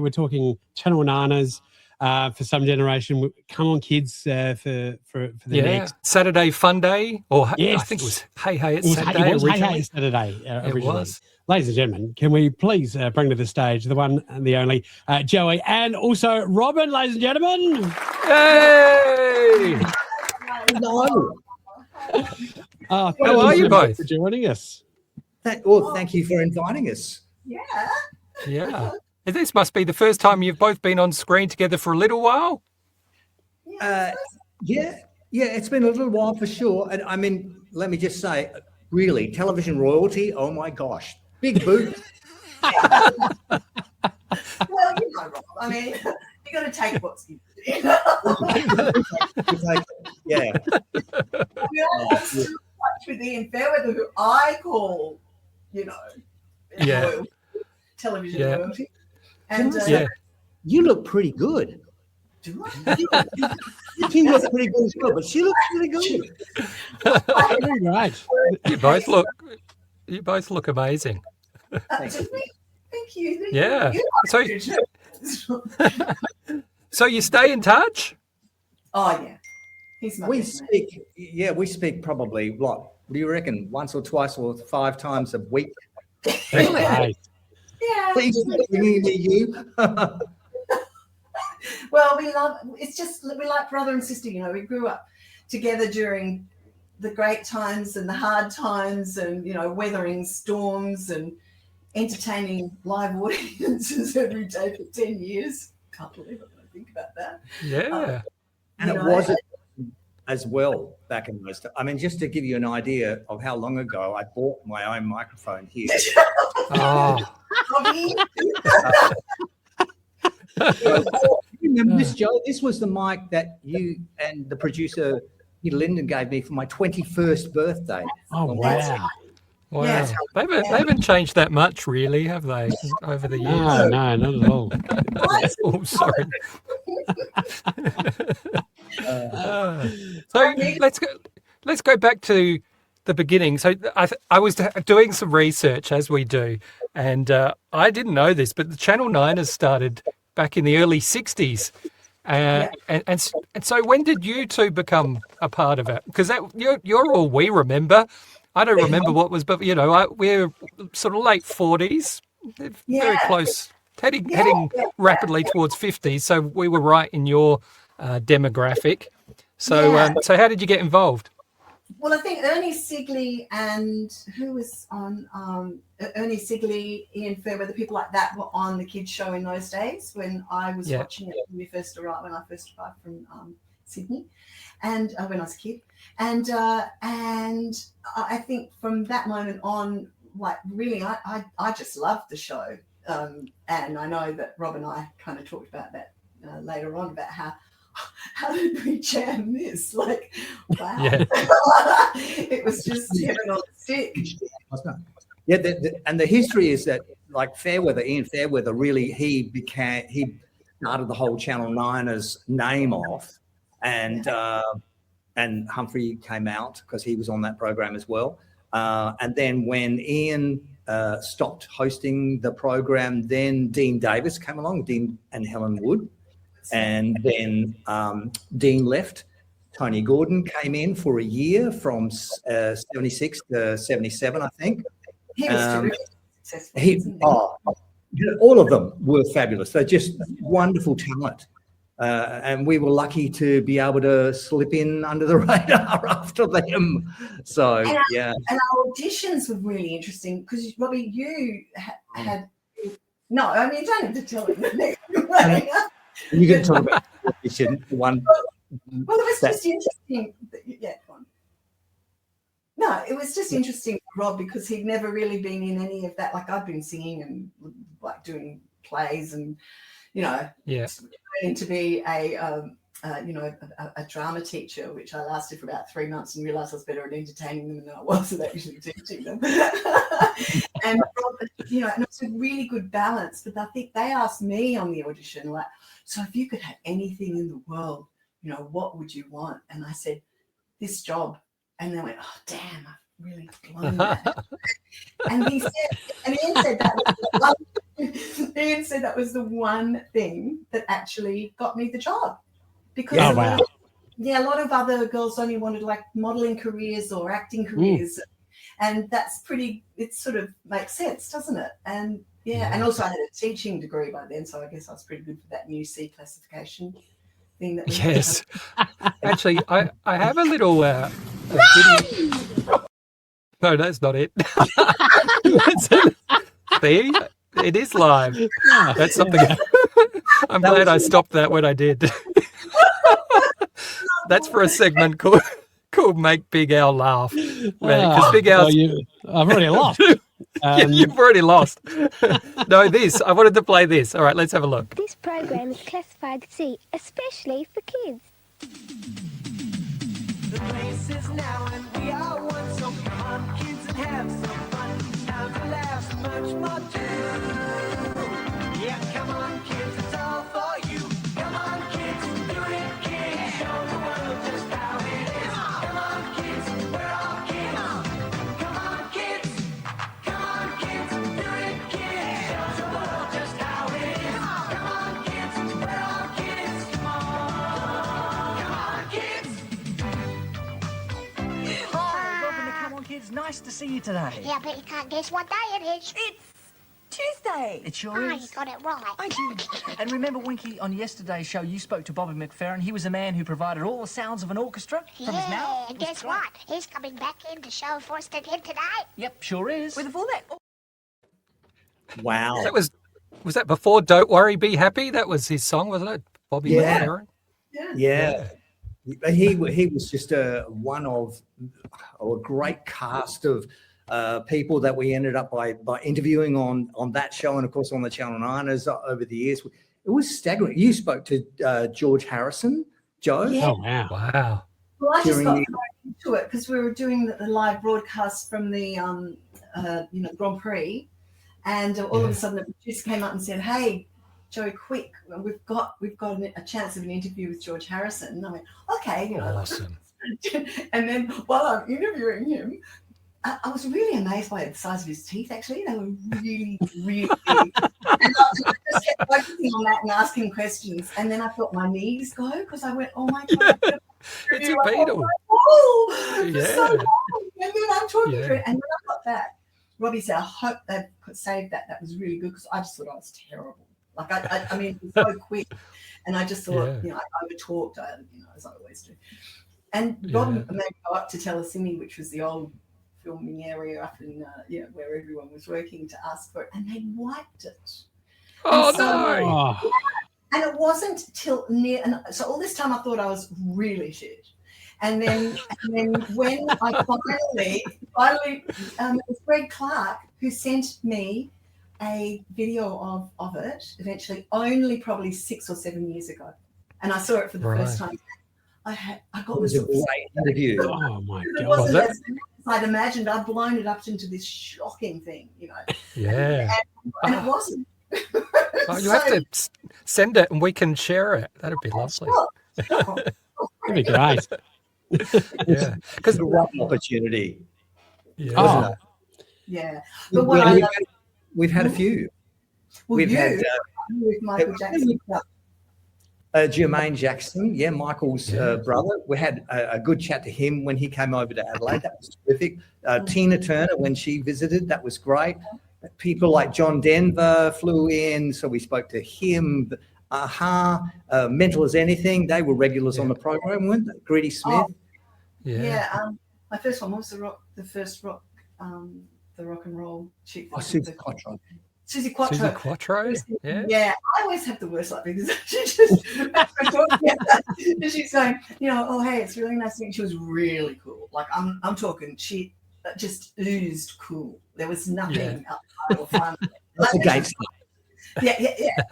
we're talking Channel 9ers for some generation. Come on, kids, for the next Saturday Fun Day, or yes. I think it was Hey Hey It's Saturday originally. Hey Hey Saturday originally. It was. Ladies and gentlemen, can we please bring to the stage the one and the only Joey and also Robin, ladies and gentlemen. Hey! Hello. How are you both? For joining us. Thank you for inviting us. Yeah. This must be the first time you've both been on screen together for a little while. Yeah, it's been a little while for sure. And I mean, let me just say, really, television royalty, oh my gosh, big boots. Well, Rob, I mean, you got to take what's given. Yeah. We're all in touch with Ian Fairweather, who I call, television royalty. And you look pretty good. Do I? You look pretty good as well, but she looks really good. Right. You both look amazing. Thank you. Yeah. So you stay in touch? Oh yeah. He's my we speak probably what do you reckon? Once or twice or 5 times a week. Right. Yeah. Please bringing me you. Well, we like brother and sister, we grew up together during the great times and the hard times and, weathering storms and entertaining live audiences every day for 10 years. Can't believe it when I think about that. Yeah. And it wasn't as well back in those days. I mean, just to give you an idea of how long ago I bought my own microphone here. Remember this, Joe? This was the mic that you and the producer Peter Linden gave me for my 21st birthday. Oh, wow. Wow. Yeah. They haven't changed that much, really, have they, over the years? No, not at all. Oh, sorry. So let's go back to the beginning. So I was doing some research, as we do, and I didn't know this, but the Channel 9ers started back in the early 60s. And so when did you two become a part of it? Because you're all we remember. I don't remember what was, but we're sort of late 40s, very close, heading rapidly towards 50s. So we were right in your demographic. So how did you get involved? Well, I think Ernie Sigley and who was on Ernie Sigley, Ian Fairweather, people like that were on the kids show in those days when I was watching it when I first arrived from Sydney, and when I was a kid, and I think from that moment on, like really, I just loved the show, and I know that Rob and I kind of talked about that later on about how did we jam this? Like, wow. Yeah. It was just heaven on a stick. Yeah, and the history is that, like, Ian Fairweather, really, he started the whole Channel 9ers name off, and Humphrey came out because he was on that program as well. And then when Ian stopped hosting the program, then Dean Davis came along, Dean and Helen Wood. And then Dean left. Tony Gordon came in for a year from 76 to 77, I think. He was terrific. Successful, all of them were fabulous. They're just wonderful talent. And we were lucky to be able to slip in under the radar after them. So, and our auditions were really interesting because, Robbie, you had... No, I mean, you don't have to tell it. You can talk about one. Well, it was just interesting. Yeah, go on. No, it was just interesting for Rob because he'd never really been in any of that. Like, I'd been singing and like doing plays and, learning to be a drama teacher, which I lasted for about 3 months and realised I was better at entertaining them than I was at actually teaching them. And Rob, and it was a really good balance. But I think they asked me on the audition, like, so if you could have anything in the world, what would you want? And I said, this job. And they went, oh, damn, really blown that. And he said, and Ian said that was the one, Ian said that was the one thing that actually got me the job. Because Oh, wow. a lot of other girls only wanted like modeling careers or acting careers. And that's it sort of makes sense, doesn't it? And and also I had a teaching degree by then, so I guess I was pretty good for that new C classification thing that we Yes. Actually, I have a little video. No, that's not it. See, it is live. That's something. I'm glad I stopped that when I did. That's for a segment called Make Big Al Laugh. Because Big Al's... I've already lost. You've already lost. No, I wanted to play this. All right, let's have a look. This program is classified C, especially for kids. The place is now and we are one, so come on kids and have some fun. Time to laugh, so much more to do. Yeah, come on kids, it's all for you. Come on kids, do it kids, show the world just how it is. Come on kids, we're all kids. Come on kids, do it kids, show the world just how it is. Come on kids, we're all kids. Come on kids. Hi, welcome to Come On Kids. Nice to see you today. Yeah, but you can't guess what day it is. It's Tuesday. It sure Oh, is. you got it right. I did. And remember, Winky, on yesterday's show, you spoke to Bobby McFerrin. He was a man who provided all the sounds of an orchestra from his mouth. Yeah, and It was guess great. what? He's coming back in to show for us again today. Yep, sure is. With all that. Wow. Was that before Don't Worry, Be Happy? That was his song, wasn't it? Bobby Yeah. McFerrin? Yeah. He was just one of a great cast of people that we ended up by interviewing on that show and of course on the Channel 9ers over the years. It was staggering. You spoke to George Harrison, Joe. Yeah. Oh, wow. Wow. Well, I just During got the- thrown into it because we were doing the live broadcast from the Grand Prix, and all of a sudden the producer came up and said, "Hey, Joe, quick, we've got a chance of an interview with George Harrison." And I went, "Okay, you know." Awesome. And then while I'm interviewing him, I was really amazed by the size of his teeth. Actually, they were really, really big. And I just kept focusing on that and asking questions. And then I felt my knees go because I went, "Oh my god, It's a beetle. Oh, Yeah. so long." And then I'm talking Yeah. through it, and when I got back, Robbie said, "I hope they've saved that. That was really good," because I just thought I was terrible. Like I mean, it was so quick, and I just thought, I over talked, as I always do. And Rob made me go up to Telesini, which was the old filming area up in where everyone was working, to ask for it, and they wiped it. Oh, And so- no. Oh, And it wasn't till near, and so all this time I thought I was really shit. And then when I finally, it was Greg Clark who sent me a video of it eventually, only probably 6 or 7 years ago. And I saw it for the first time. I got It was a great interview. oh my It God. wasn't as I'd imagined. I'd blown it up into this shocking thing, Yeah. and it wasn't. Oh, you have to send it and we can share it. That'd be lovely. That'd be great. Yeah. Because It's a right opportunity. Oh, Yeah. But what I love, We've had a few. well, We've you, had with Michael Jackson. Jermaine Jackson, Michael's brother. We had a good chat to him when he came over to Adelaide. That was terrific. Tina Turner, when she visited, that was great. People like John Denver flew in, so we spoke to him. Mental as Anything, they were regulars on the program, weren't they? Greedy Smith. Yeah. My first one was the rock and roll chick. Susie Quattro. Susie Quattro. Susie Quattro? Yeah. Yeah, I always have the worst luck because she just, and she's going, oh, hey, it's really nice to meet you. She was really cool. Like, I'm talking, she just oozed cool. There was nothing outside or fun. That's a gangster. Yeah.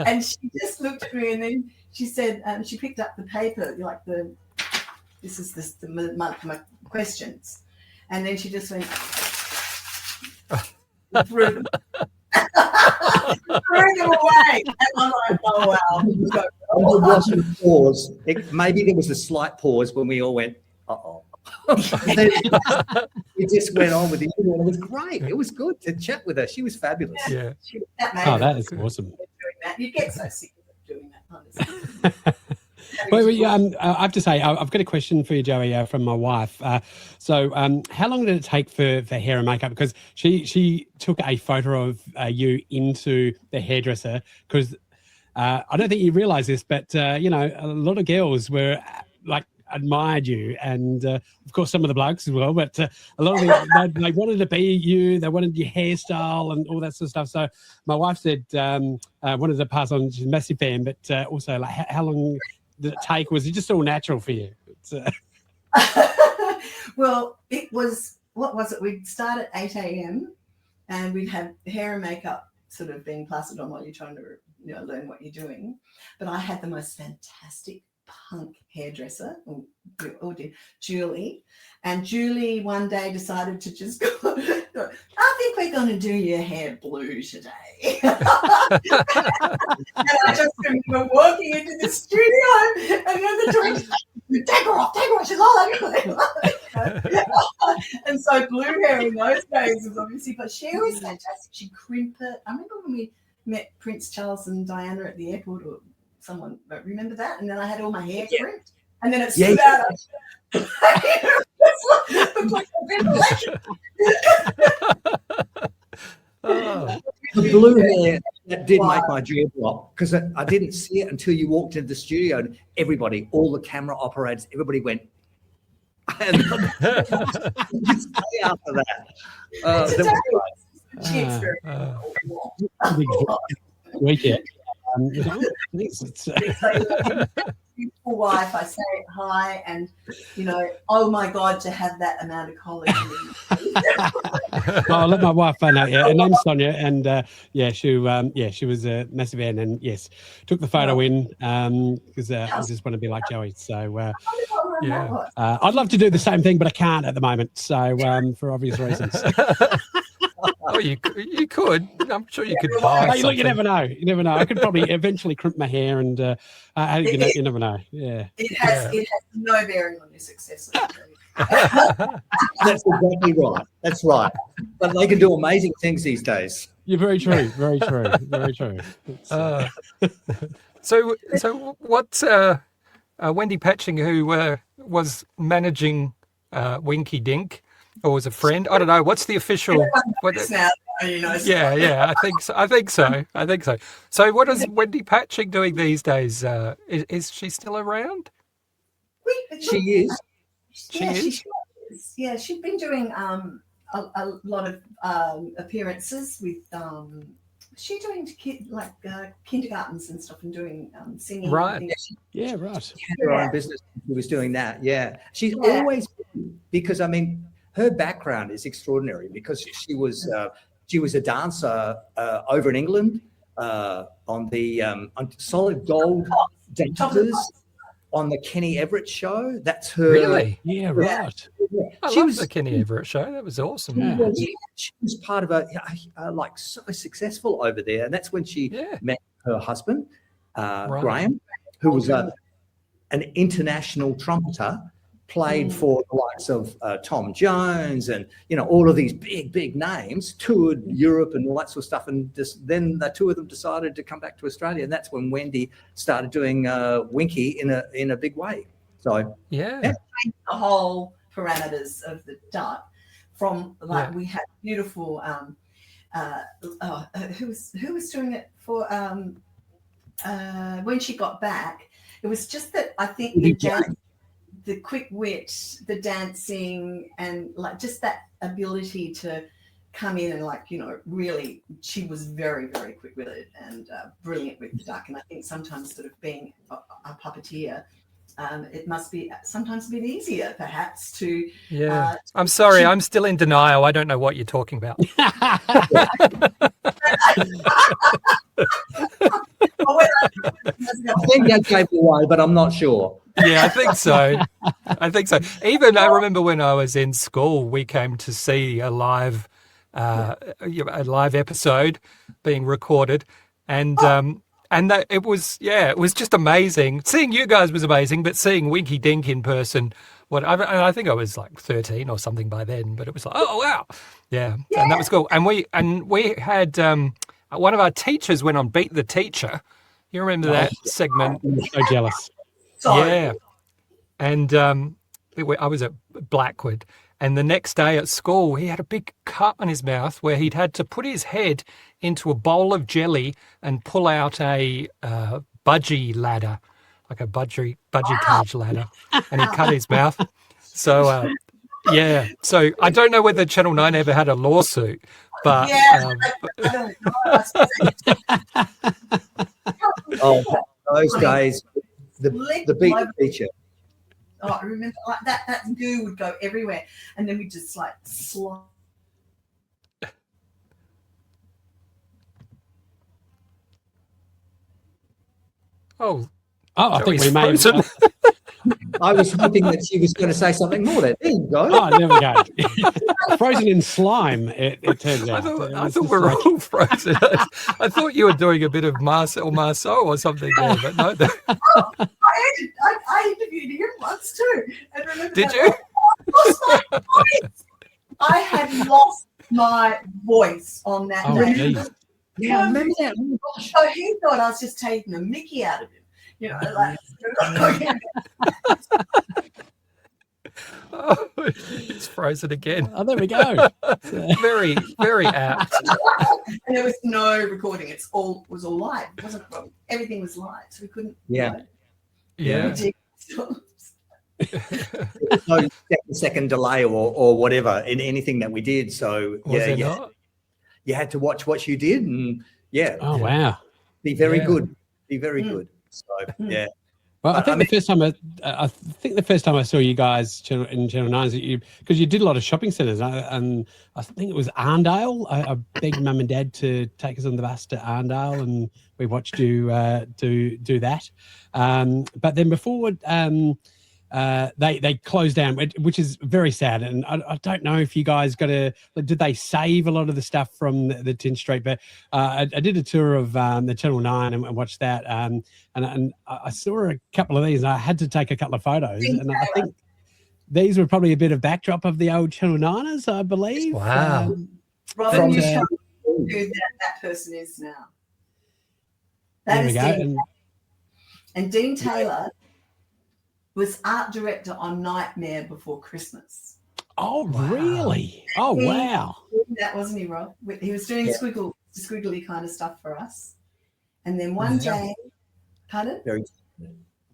And she just looked at me and then she said, she picked up the paper, like the my questions. And then she just went threw them. Threw them away. And I'm like, oh, wow. There wasn't a pause. Maybe there was a slight pause when we all went, uh-oh. We just went on with the interview, and it was great. It was good to chat with her. She was fabulous. Yeah. That is awesome. Doing that. You get so sick of doing that, honestly. I have to say, I've got a question for you, Joey, from my wife. So how long did it take for hair and makeup? Because she took a photo of you into the hairdresser, because I don't think you realise this, but, a lot of girls were admired you, and of course some of the blokes as well, but a lot of them, they wanted to be you, they wanted your hairstyle and all that sort of stuff. So my wife said, wanted to pass on, she's a massive fan, but also how long did it take? Was it just all natural for you? Well, it was, what was it? We'd start at 8 a.m. and we'd have hair and makeup sort of being plastered on while you're trying to learn what you're doing. But I had the most fantastic punk hairdresser, Julie. And Julie one day decided to just go, I think we're going to do your hair blue today. And I just remember walking into the studio and then the director, take her off, she's all over. And so blue hair in those days was obviously, but she was fantastic. She'd crimp it. I remember when we met Prince Charles and Diana at the airport, or someone remember that? And then I had all my hair crimped, and then it stood out. It's like a ventilation. The blue hair, that did make my jaw drop, because I didn't see it until you walked into the studio, and everybody, all the camera operators, everybody went. And just after that, She's very weekend. beautiful wife. I say hi, and oh my God, to have that amount of collagen. Well, I'll let my wife know. Yeah, her name's Sonia, and she was a massive fan, and yes, took the photo in because I just want to be like Joey. So I'd love to do the same thing, but I can't at the moment. So for obvious reasons. Oh, you could. I'm sure you could buy something. Look, you never know. You never know. I could probably eventually crimp my hair, and you never know. Yeah. It has no bearing on your success. That's exactly right. That's right. But they can do amazing things these days. You're very true. Very true. Very true. So what's Wendy Patching, who was managing Winky Dink, or was a friend? I don't know. What's the official? Yeah. I think so. So what is Wendy Patching doing these days? Is she still around? She is. She is. Yeah, she's been doing a lot of appearances with. She's doing kindergartens and stuff, and doing singing. Right. Yeah. Right. She had her own business. She was doing that. Yeah. She's always, because her background is extraordinary, because she was a dancer over in England on the on Solid Gold dancers on the Kenny Everett show. That's her. Really? Yeah. Right. Yeah. I love the Kenny Everett show. That was awesome. Yeah. She was part of so successful over there, and that's when she met her husband, Graham, who was an international trumpeter. Played for the likes of Tom Jones and all of these big names, toured Europe and all that sort of stuff, and then the two of them decided to come back to Australia, and that's when Wendy started doing Winky in a big way. So the whole parameters of the duck from we had beautiful who was doing it for when she got back. It was just that I think the quick wit, the dancing, and just that ability to come in and really, she was very, very quick with it and brilliant with the duck. And I think sometimes sort of being a puppeteer, it must be sometimes a bit easier perhaps to. Yeah. I'm sorry, I'm still in denial. I don't know what you're talking about. I think that gave away, but I'm not sure. Yeah, I think so. Even I remember when I was in school, we came to see a live episode being recorded, and that it was just amazing. Seeing you guys was amazing, but seeing Winky Dink in person I think I was like 13 or something by then, but it was like, oh wow, yeah. And that was cool. And we had one of our teachers went on Beat the Teacher. You remember that segment? I'm so jealous. Yeah. And I was at Blackwood, and the next day at school, he had a big cut on his mouth where he'd had to put his head into a bowl of jelly and pull out a budgie ladder, like a budgie cage ladder, and he cut his mouth. So, yeah. So I don't know whether Channel 9 ever had a lawsuit, but I don't know. Those days, the Beat the Teacher. Oh, I remember like that goo would go everywhere, and then we just like slide. oh, I think we Joey's may have. frozen. I was hoping that she was going to say something more there. There you go. Oh, there we go. Frozen in slime, it turns out. I thought we were all frozen. I thought you were doing a bit of Marcel Marceau or something there, but no. I interviewed him once too. And remember Did you? I had lost my voice on that Oh, day. geez. Yeah, I remember that. So he thought I was just taking the mickey out of him. You know, like Oh, it's frozen again. Oh, there we go. Very, very apt. and there was no recording. It was all live. It wasn't everything was live, so we couldn't. Yeah. Yeah. There's no second delay or whatever in anything that we did. So you had to watch what you did, and Oh, wow. be very good. Be very good. So yeah. Well, I think the first time I saw you guys in Channel 9 is that because you did a lot of shopping centres, and I think it was Arndale. I begged Mum and Dad to take us on the bus to Arndale, and we watched you do that. But then before they closed down, which is very sad. And I don't know if you guys did they save a lot of the stuff from the Tin Street? But I did a tour of the Channel 9 and watched that. And I saw a couple of these, and I had to take a couple of photos. And I think these were probably a bit of backdrop of the old Channel 9ers, I believe. Wow. Robin, you show who that person is now. That is Dean. And Dean Taylor was art director on Nightmare Before Christmas. Oh, really? Oh, wow. That wasn't he, Rob? He was doing squiggly kind of stuff for us. And then one day, pardon? Very,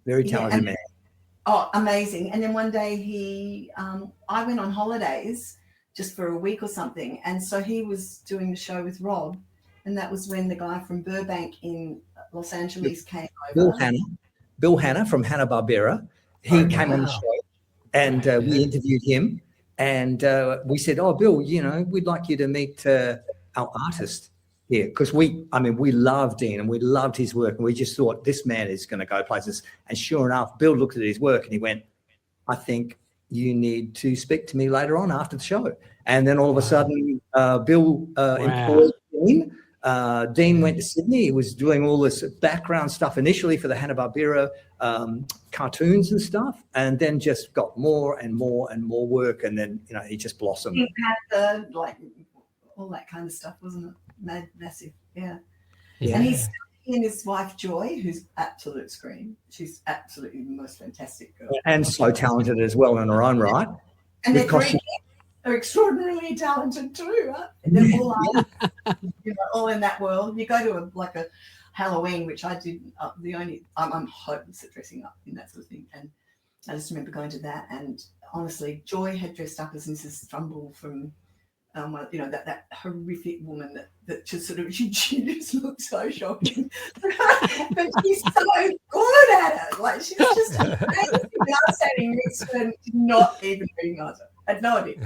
very talented man. Oh, amazing. And then one day I went on holidays just for a week or something. And so he was doing the show with Rob. And that was when the guy from Burbank in Los Angeles came over. Bill Hanna from Hanna-Barbera. He came on the show, and we interviewed him, and we said, "Oh, Bill, we'd like you to meet our artist here," because we loved Dean and we loved his work, and we just thought this man is going to go places. And sure enough, Bill looked at his work and he went, "I think you need to speak to me later on after the show." And then all of a sudden, Bill employed Dean. Dean went to Sydney. He was doing all this background stuff initially for the Hanna-Barbera cartoons and stuff, and then just got more and more and more work, and then he just blossomed. He had all that kind of stuff, wasn't it? Massive, yeah. And he and his wife Joy, who's absolute scream. She's absolutely the most fantastic girl, and so talented as well in her own right. And they're are extraordinarily talented too. Huh? They're all all in that world. You go to a Halloween, which I did. I'm hopeless at dressing up in that sort of thing, and I just remember going to that. And honestly, Joy had dressed up as Mrs. Strumble from, that horrific woman that just sort of she just looked so shocking, but she's so good at it. Like she's just amazing. I was standing next to her and did not even recognize her. I had no idea,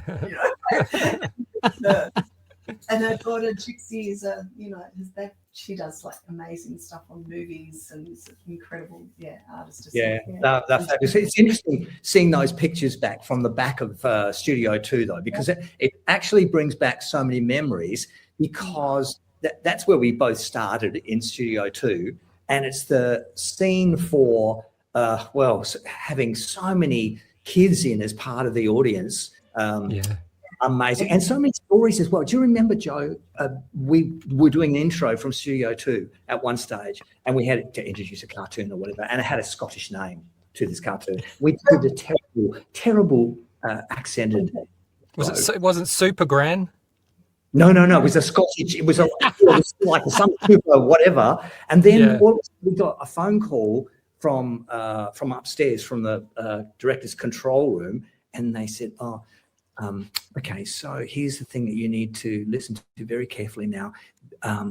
and her daughter Trixie is she does like amazing stuff on movies and is an incredible artist. They're fabulous. It's interesting seeing those pictures back from the back of Studio 2 though, because it actually brings back so many memories, because that's where we both started in Studio 2, and it's the scene for having so many kids in as part of the audience. Yeah. Amazing. And so many stories as well. Do you remember, Joe, we were doing an intro from Studio 2 at one stage, and we had to introduce a cartoon or whatever, and it had a Scottish name to this cartoon. We did a terrible accented. It wasn't Super Gran? No. It was a Scottish. It was like some super whatever. And then we got a phone call from upstairs from the director's control room, and they said, okay, so here's the thing that you need to listen to very carefully now.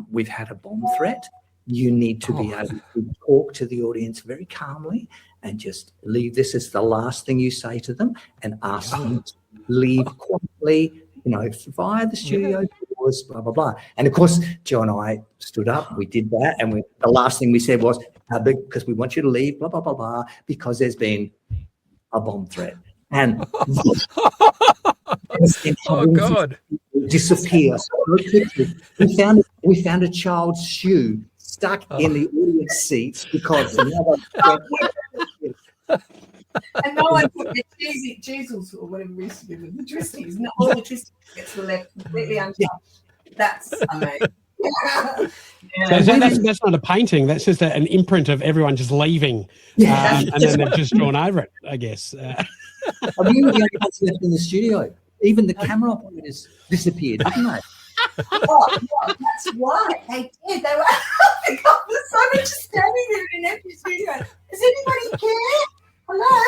We've had a bomb threat. You need to be able to talk to the audience very calmly and just leave this as the last thing you say to them, and ask them to leave quietly, via the studio doors, blah, blah, blah. And of course, Joe and I stood up, we did that, and the last thing we said was, because we want you to leave, blah, blah, blah, blah, because there's been a bomb threat. And oh God! Disappear so quickly. We found a child's shoe stuck in the audience seats because and no one put the Jesus or whatever we used to do with the twisties. All the twisties gets left completely untouched. That's amazing. So that's not a painting. That's just an imprint of everyone just leaving, and then they've just drawn over it, I guess. We were the only ones left in the studio. Even the camera operators disappeared, didn't they? That's right. They did. They were there's so much standing there in an empty studio. Does anybody care? Hello?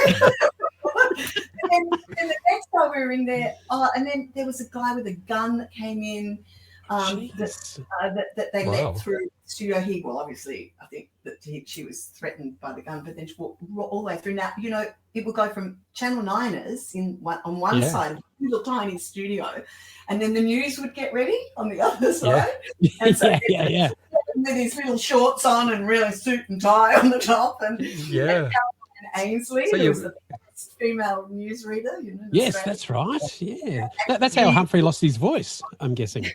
and then the next time we were in there, and then there was a guy with a gun that came in that they let through the studio. Obviously, I think that she was threatened by the gun, but then she walked all the way through. Now, it would go from Channel 9ers on one side of the little tiny studio, and then the news would get ready on the other side. And so with his little shorts on and really suit and tie on the top, and Ainsley, who was the best female newsreader. Yes, that's right. Yeah, that's how Humphrey lost his voice, I'm guessing.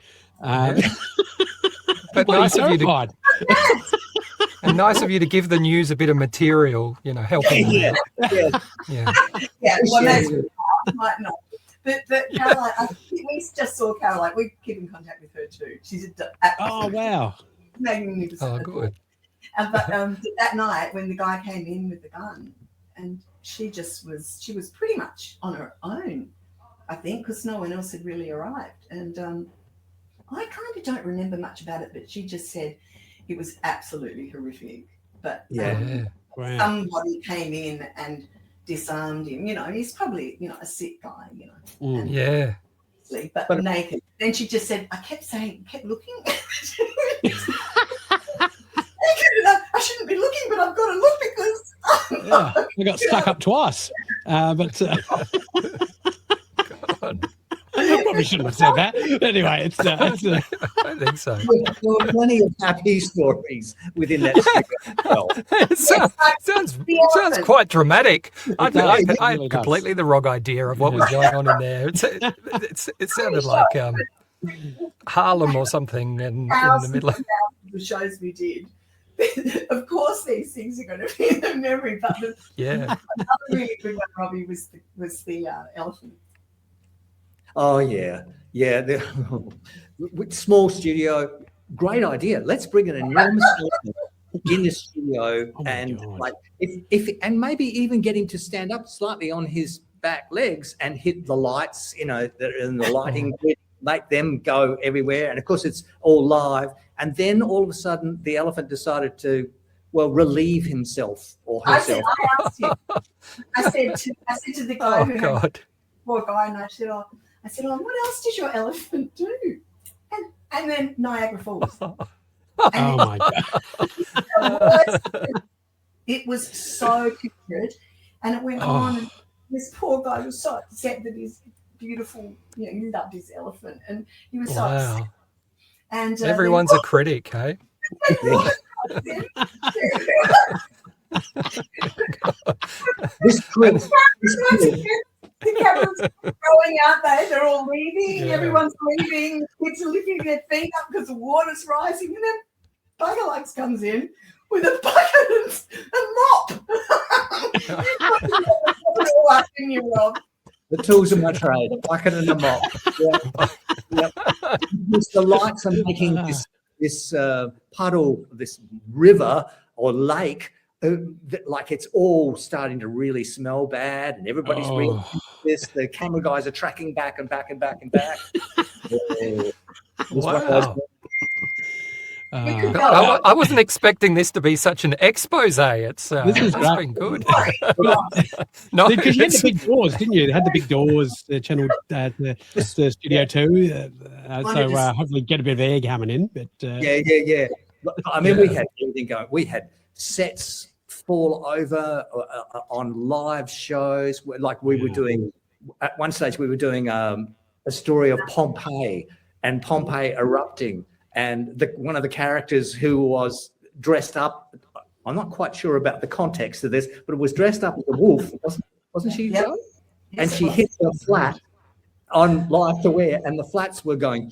But nice of you to, and nice of you to give the news a bit of material, helping them out. Well, that's might not. But Caroline, I think we just saw Caroline. We keep in contact with her too. She's magnificent. Oh, good. But that night when the guy came in with the gun, and she was pretty much on her own, I think, because no one else had really arrived. And I kind of don't remember much about it, but she just said it was absolutely horrific. But somebody came in and disarmed him. He's probably, a sick guy, And, but naked. Then she just said, I kept looking. I shouldn't be looking, but I've got to look because I got stuck up twice. But I probably shouldn't have said that. Anyway, it's I don't think so. There were plenty of happy stories within that studio. Sounds quite dramatic. I had completely the wrong idea of what was going on in there. It sounded like Harlem or something in the middle of the shows we did. Of course, these things are going to be in the memory. But another really good one, Robbie, was the elephant. Oh yeah. With small studio, great idea. Let's bring an enormous elephant in the studio, and maybe even get him to stand up slightly on his back legs and hit the lights, that are in the lighting grid, make them go everywhere. And of course, it's all live. And then all of a sudden, the elephant decided to, relieve himself or herself. I asked him. I said to the guy poor guy, and I said, what else does your elephant do? And then Niagara Falls. Oh my God. It was so pictured, and it went on. And this poor guy was so upset that his beautiful, he loved his elephant, and he was so upset. And everyone's a critic, hey? The cameras are growing out there. They're all leaving. Yeah. Everyone's leaving. Kids are lifting their feet up because the water's rising. And then Bugger Legs comes in with a bucket and mop. All up in helping you, Rob. The tools of my trade, a bucket and a mop. Yep. The lights are making this puddle, this river or lake, like it's all starting to really smell bad, and everybody's reading this. The camera guys are tracking back and back and back and back. Wow. I wasn't expecting this to be such an expose. It's been good. No, because you had the big doors, didn't you? They had the big doors, the channel, the Studio 2. So hopefully get a bit of air coming in. But yeah. I mean, we had everything going. We had sets fall over on live shows. Like we were doing, at one stage, we were doing a story of Pompeii and Pompeii erupting. And one of the characters who was dressed up, I'm not quite sure about the context of this, but it was dressed up as a wolf, wasn't she? Yep. And she hit the flat on live to wear, and the flats were going.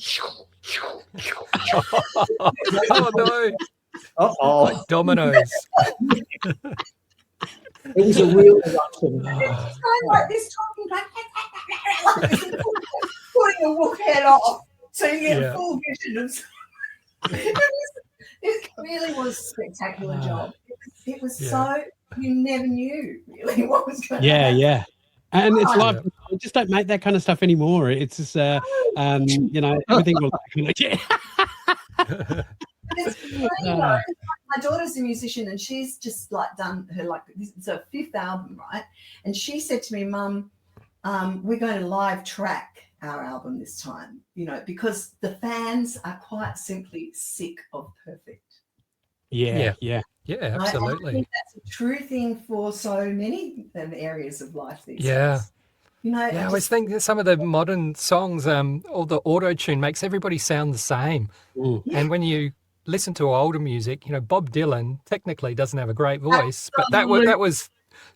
Oh no! Like dominoes. It was a real eruption. It's kind of like this talking like putting a wolf head off, so you get full vision of. It really was a spectacular job. It was so you never knew really what was going on. Yeah. And it's like we just don't make that kind of stuff anymore. It's just everything will It's funny, though. My daughter's a musician, and she's just like done her it's her 5th album, right? And she said to me, Mum, we're going to live track our album this time, because the fans are quite simply sick of perfect. Yeah, absolutely. I think that's a true thing for so many areas of life these days. I always think that some of the modern songs, all the auto-tune makes everybody sound the same. And when you listen to older music, Bob Dylan technically doesn't have a great voice, but that was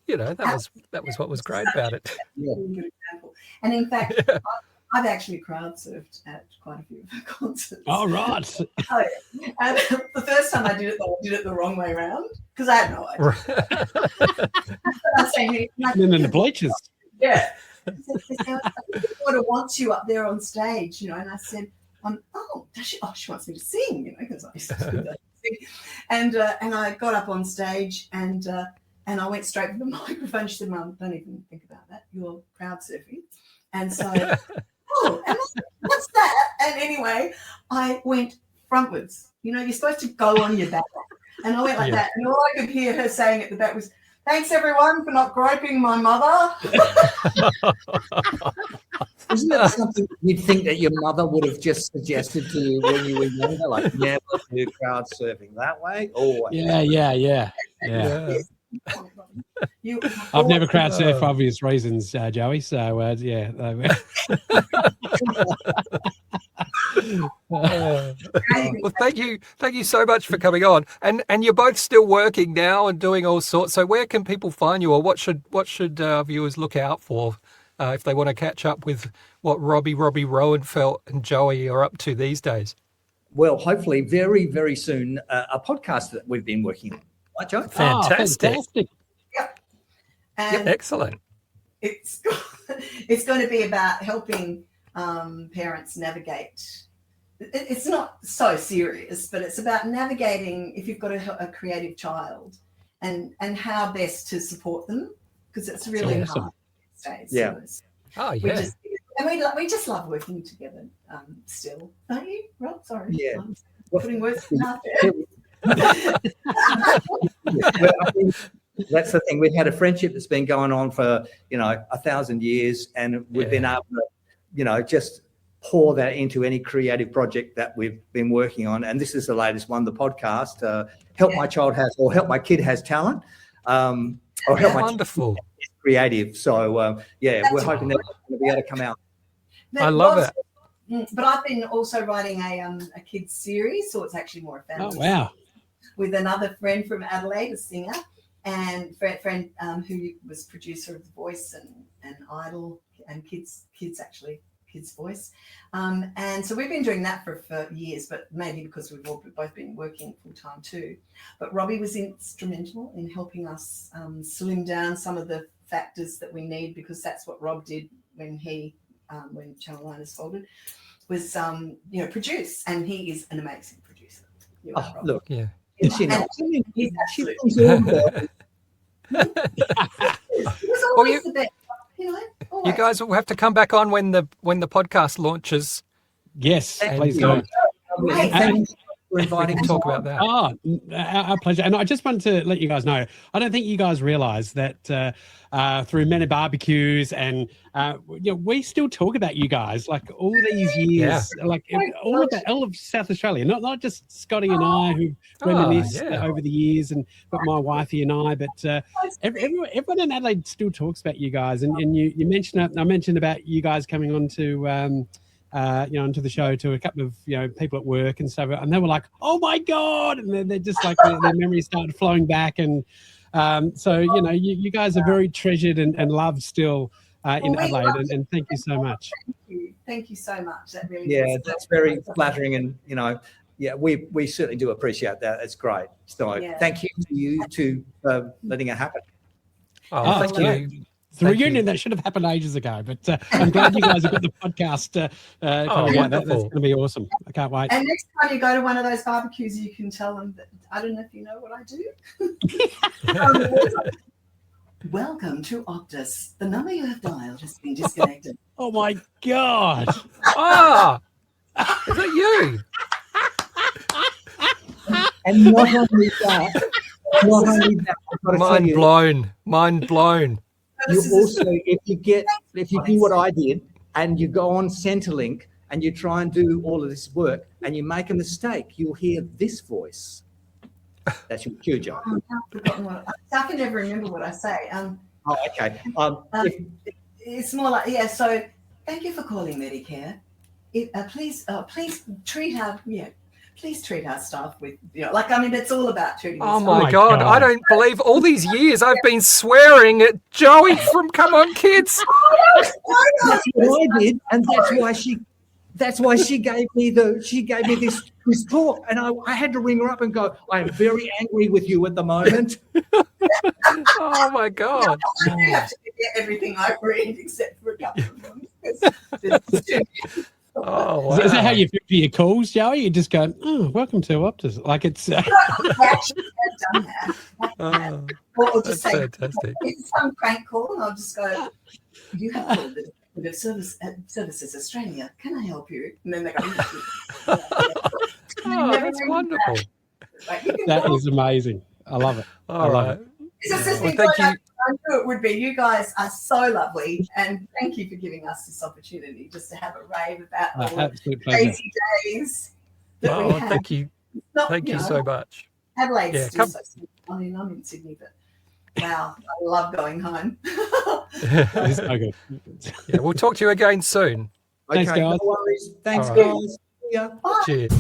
what was great about it. And in fact, I've actually crowd surfed at quite a few of her concerts. Oh, right. And the first time I did it the wrong way around because I had no idea. I was saying, and then the bleachers. Yeah. Daughter wants you up there on stage, and I said, does she? Oh, she wants me to sing, because I used to do that. And I got up on stage and I went straight for the microphone. She said, Mum, don't even think about that. You're crowd surfing. And so, and what's that? And anyway, I went frontwards. You're supposed to go on your back. And I went like that. And all I could hear her saying at the back was, thanks, everyone, for not groping my mother. Isn't that something you'd think that your mother would have just suggested to you when you were younger? Like, never do crowd surfing that way? Yeah. I've never crowd surfed for obvious reasons, Joey. So, Well, thank you so much for coming on. And you're both still working now and doing all sorts. So, where can people find you, or what should viewers look out for if they want to catch up with what Robbie Roenfeldt and Joey are up to these days? Well, hopefully, very, very soon, a podcast that we've been working on. Right, Joey? Fantastic. Yep. And excellent. It's going to be about helping parents navigate. It's not so serious, but it's about navigating if you've got a creative child and how best to support them, because it's really hard these days. Yeah. We just love working together still. Don't you, Rob? Sorry. Yeah. I'm putting words in out there. That's the thing. We've had a friendship that's been going on for 1,000 years, and we've been able to just pour that into any creative project that we've been working on. And this is the latest one, the podcast. Help my kid has talent, or help my wonderful kid is creative. So we're hoping that's going to be able to come out. I love it. But I've been also writing a kids series, so it's actually more a family. Oh, wow. With another friend from Adelaide, a singer, and friend who was producer of The Voice and Idol, and kids actually kid's voice. And so we've been doing that for years, but maybe because we've both been working full time too. But Robbie was instrumental in helping us slim down some of the factors that we need, because that's what Rob did when when Channel 9 is folded, was produce, and he is an amazing producer. Look, Yeah. he's he's she absolute. thinks all about it. It was always the best, You always. guys will have to come back on when the podcast launches. Yes, please you do. know, Great. Thank you for we inviting can us talk on. about that. Oh, our pleasure. And I just wanted to let you guys know, I don't think you guys realise that through many barbecues and we still talk about you guys like all these years, like all of South Australia, not just Scotty and I who reminisce over the years, but my wifey and I, but everyone in Adelaide still talks about you guys. And you mentioned I mentioned about you guys coming on to onto the show to a couple of people at work and stuff, and they were like, "Oh my god!" and they're just like their memories started flowing back, and so you guys are very treasured and loved still in Adelaide, and thank you so much. Thank you so much. That really That's very flattering, and we certainly do appreciate that. It's great. So thank you to you two for letting it happen. Oh, thank you. It's a reunion that should have happened ages ago, but I'm glad you guys have got the podcast coming out. That's going to be awesome. I can't wait. And next time you go to one of those barbecues, you can tell them that, I don't know if you know what I do. Welcome to Optus. The number you have dialed has been disconnected. Oh my god! Is that you? And not only that, I've got to tell you, Mind blown. you also, if you do what I did and you go on Centrelink and you try and do all of this work and you make a mistake, you'll hear this voice. That's your cue, John. I can never remember what I say. Okay. It's more like, so thank you for calling Medicare. Please treat our staff with, it's all about treating. Oh my God. I don't believe all these years I've been swearing at Joey from Come On Kids. That's what I did, and that's why she gave me this talk, and I had to ring her up and go, I am very angry with you at the moment. Oh my God. I have to forget everything I read except for a couple of them. Oh, wow. Is that how you feel for your calls, Joey? You just go, welcome to Optus. Like it's. I actually have done that. Or just say, fantastic. It's some crank call, and I'll just go, you have called the Department of Services Australia. Can I help you? And then they go, that's wonderful. That is amazing. I love it. I love it. Well, thank you. I knew it would be. You guys are so lovely, and thank you for giving us this opportunity just to have a rave about all the crazy days that we have. Thank you. Thank you so much. Adelaide's still so small. I mean, I'm in Sydney, but wow, I love going home. It's so good. Yeah, we'll talk to you again soon. Okay, Thanks, guys. no worries. Thanks, All right. guys. See ya. Cheers.